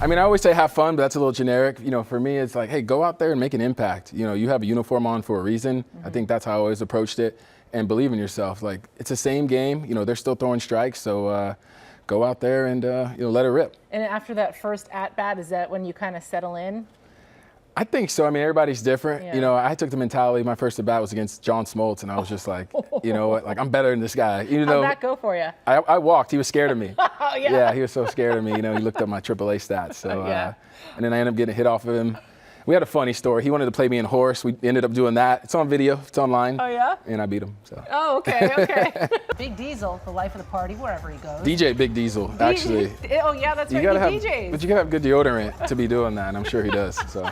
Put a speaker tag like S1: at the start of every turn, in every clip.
S1: I mean, I always say have fun, but that's a little generic. You know, for me, it's like, hey, go out there and make an impact. You know, you have a uniform on for a reason. I think that's how I always approached it. And believe in yourself. Like, it's the same game. You know, they're still throwing strikes, so go out there and, you know, let it rip.
S2: And after that first at-bat, is that when you kind of settle in?
S1: I think so. I mean, everybody's different.
S2: Yeah.
S1: You know, I took the mentality, my first at-bat was against John Smoltz, and I was just like, you know what, like, I'm better than this guy. Even
S2: How'd
S1: though
S2: that go for you?
S1: I walked. He was scared of me.
S2: Oh, yeah.
S1: Yeah, he was so scared of me. You know, he looked up my AAA stats. So,
S2: Yeah.
S1: And then I ended up getting a hit off of him. We had a funny story. He wanted to play me in horse. We ended up doing that. It's on video. It's online.
S2: Oh, yeah?
S1: And I beat him. So.
S2: Oh, okay, okay.
S3: Big Diesel, the life of the party, wherever he goes.
S1: DJ Big Diesel, actually.
S2: Oh, yeah, that's right, he DJs.
S1: But you gotta have good deodorant to be doing that, and I'm sure he does. So.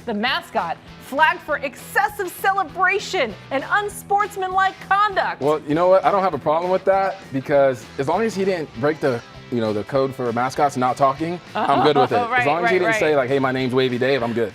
S2: The mascot flagged for excessive celebration and unsportsmanlike conduct.
S1: Well, you know what? I don't have a problem with that because as long as he didn't break the, you know, the code for mascots not talking, I'm good with it.
S2: Right,
S1: as long as he didn't
S2: right.
S1: say like, hey, my name's Wavy Dave, I'm good.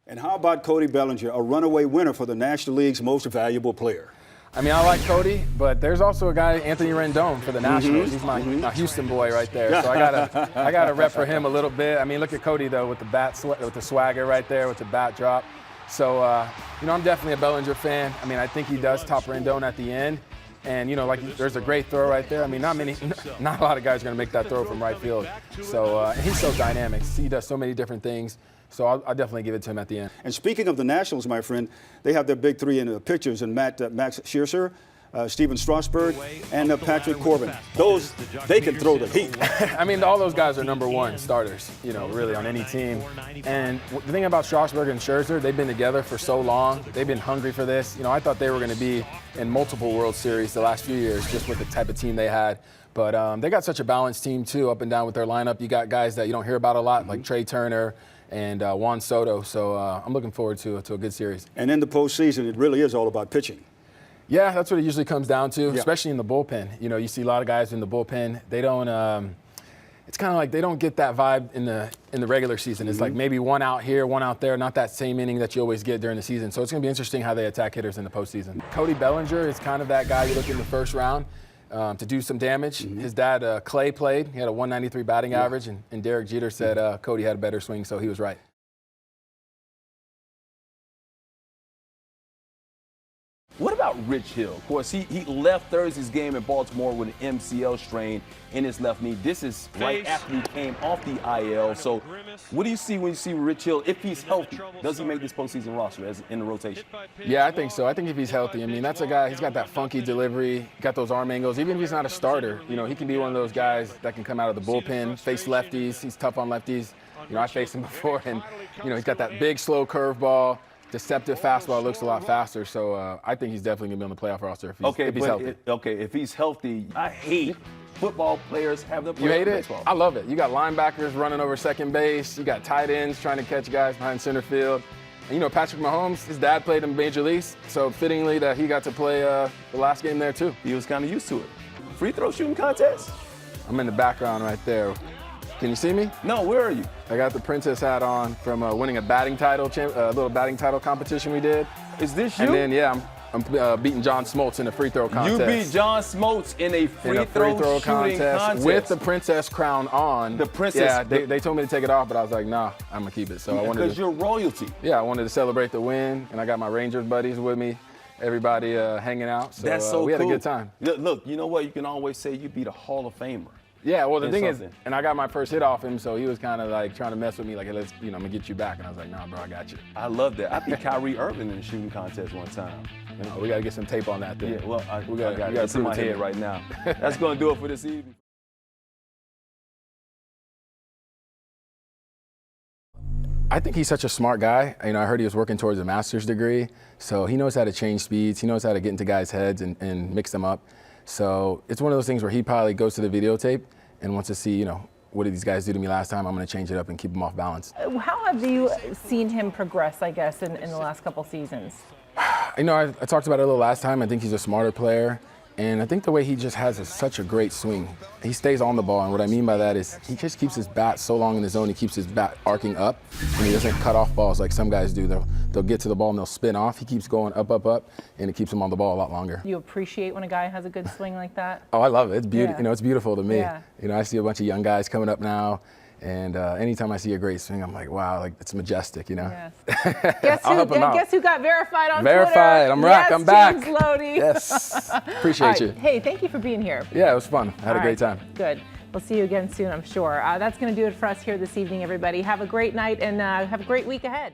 S4: And how about Cody Bellinger, a runaway winner for the National League's most valuable player?
S1: I mean, I like Cody, but there's also a guy, Anthony Rendon, for the Nationals. He's my Houston boy right there. So I gotta rep for him a little bit. I mean, look at Cody though with the swagger right there, with the bat drop. So you know, I'm definitely a Bellinger fan. I mean, I think he does top Rendon at the end. And you know, like there's a great throw right there. I mean, not a lot of guys are gonna make that throw from right field. So he's so dynamic. He does so many different things. So I'll definitely give it to him at the end.
S4: And speaking of the Nationals, my friend, they have their big three in the pictures, and Max Scherzer, Steven Strasburg, and Patrick Corbin. Those, they can throw the heat.
S1: I mean, all those guys are #1 starters, you know, really on any team. And the thing about Strasburg and Scherzer, they've been together for so long. They've been hungry for this. You know, I thought they were going to be in multiple World Series the last few years just with the type of team they had. But they got such a balanced team, too, up and down with their lineup. You got guys that you don't hear about a lot, like Trey Turner and Juan Soto. So I'm looking forward to a good series.
S4: And in the postseason, it really is all about pitching.
S1: Yeah, that's what it usually comes down to, especially in the bullpen. You know, you see a lot of guys in the bullpen. They don't. It's kind of like they don't get that vibe in the regular season. It's like maybe one out here, one out there, not that same inning that you always get during the season. So it's going to be interesting how they attack hitters in the postseason. Cody Bellinger is kind of that guy you look in the first round to do some damage. His dad, Clay, played. He had a 193 batting average, and Derek Jeter said Cody had a better swing, so he was right.
S5: What about Rich Hill? Of course, he left Thursday's game in Baltimore with an MCL strain in his left knee. This is right after he came off the IL. So what do you see when you see Rich Hill? If he's healthy, does he make this postseason roster as in the rotation?
S1: Yeah, I think so. I think if he's healthy, I mean, that's a guy, he's got that funky delivery, got those arm angles. Even if he's not a starter, you know, he can be one of those guys that can come out of the bullpen, face lefties. He's tough on lefties. You know, I faced him before, and, you know, he's got that big, slow curveball. Deceptive fastball, looks a lot faster, so I think he's definitely going to be on the playoff roster if he's healthy.
S5: If he's healthy, I hate football players have their
S1: You hate it?
S5: baseball.
S1: I love it. You got linebackers running over second base. You got tight ends trying to catch guys behind center field. And, you know, Patrick Mahomes, his dad played in Major Leagues, so fittingly that he got to play the last game there, too.
S5: He was kind of used to it. Free throw shooting contest?
S1: I'm in the background right there. Can you see me?
S5: No, where are you?
S1: I got the princess hat on from winning a batting title, little batting title competition we did.
S5: Is this you?
S1: And then, yeah, I'm beating John Smoltz in a free throw contest.
S5: You beat John Smoltz in a free throw shooting contest
S1: with the princess crown on.
S5: The princess.
S1: Yeah, they told me to take it off, but I was like, nah, I'm gonna keep it. So I wanted
S5: because you're royalty.
S1: Yeah, I wanted to celebrate the win, and I got my Rangers buddies with me. Everybody hanging out. So,
S5: That's so
S1: we had
S5: cool.
S1: a good time.
S5: Look, you know what? You can always say you beat a Hall of Famer.
S1: Yeah, well, the thing is, and I got my first hit off him, so he was kind of like trying to mess with me, like, hey, let's, you know, I'm gonna get you back. And I was like, nah, bro, I got you.
S5: I love that. I beat Kyrie Irving in the shooting contest one time.
S1: You know, we gotta get some tape on that thing.
S5: Yeah, well,
S1: we got
S5: it's in my head right now. That's gonna do it for this evening.
S1: I think he's such a smart guy. You know, I heard he was working towards a master's degree, so he knows how to change speeds. He knows how to get into guys' heads and mix them up. So it's one of those things where he probably goes to the videotape and wants to see, you know, what did these guys do to me last time? I'm going to change it up and keep him off balance.
S2: How have you seen him progress, I guess, in the last couple seasons?
S1: You know, I talked about it a little last time. I think he's a smarter player. And I think the way he just has such a great swing. He stays on the ball, and what I mean by that is he just keeps his bat so long in the zone, he keeps his bat arcing up, and he doesn't cut off balls like some guys do. They'll they'll get to the ball and they'll spin off. He keeps going up, up, up, and it keeps him on the ball a lot longer.
S2: You appreciate when a guy has a good swing like that?
S1: Oh, I love it. It's beautiful.
S2: Yeah.
S1: You know, it's beautiful to me.
S2: Yeah.
S1: You know, I see a bunch of young guys coming up now, and anytime I see a great swing, I'm like, wow, like it's majestic. You know.
S2: Yes.
S1: I'll help him out.
S2: Guess who got verified on
S1: Verified.
S2: Twitter?
S1: I'm back.
S2: Yes,
S1: I'm back.
S2: James Loney.
S1: Yes.
S2: All
S1: Appreciate
S2: right.
S1: you.
S2: Hey, thank you for being here.
S1: Yeah, it was fun. I had a
S2: All
S1: great
S2: right.
S1: time.
S2: Good. We'll see you again soon, I'm sure. That's going to do it for us here this evening, everybody. Have a great night and have a great week ahead.